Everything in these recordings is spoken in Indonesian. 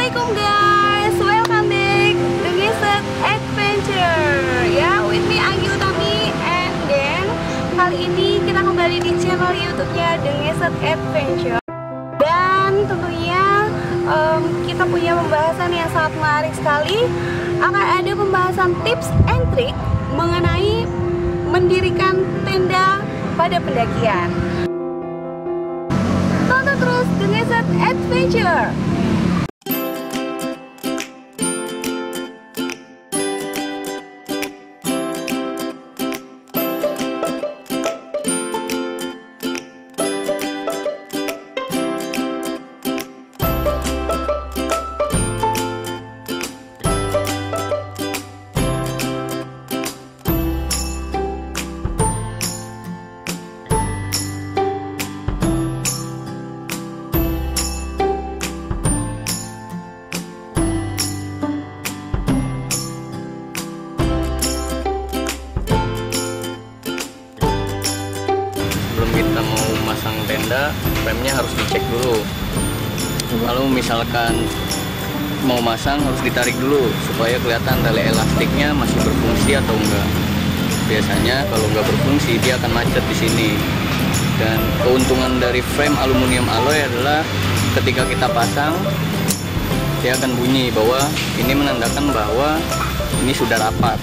Assalamualaikum guys, welcome back dengan adventure ya, with me Anggi Utami and then kali ini kita kembali di channel YouTube-nya dengan adventure. Dan tentunya kita punya pembahasan yang sangat menarik sekali. Akan ada pembahasan tips and trik mengenai mendirikan tenda pada pendakian. Tonton terus dengan adventure. Kita mau masang tenda, remnya harus dicek dulu. Lalu misalkan mau masang harus ditarik dulu supaya kelihatan tali elastiknya masih berfungsi atau enggak. Biasanya kalau enggak berfungsi dia akan macet di sini. Dan keuntungan dari frame aluminium alloy adalah ketika kita pasang dia akan bunyi bahwa ini menandakan bahwa ini sudah rapat.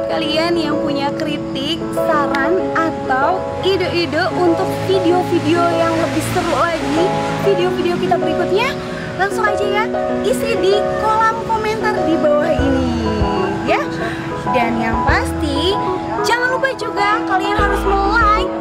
Kalian yang punya kritik, saran, atau ide-ide untuk video-video yang lebih seru lagi, video-video kita berikutnya, langsung aja ya isi di kolom komentar di bawah ini ya. Dan yang pasti jangan lupa juga kalian harus like,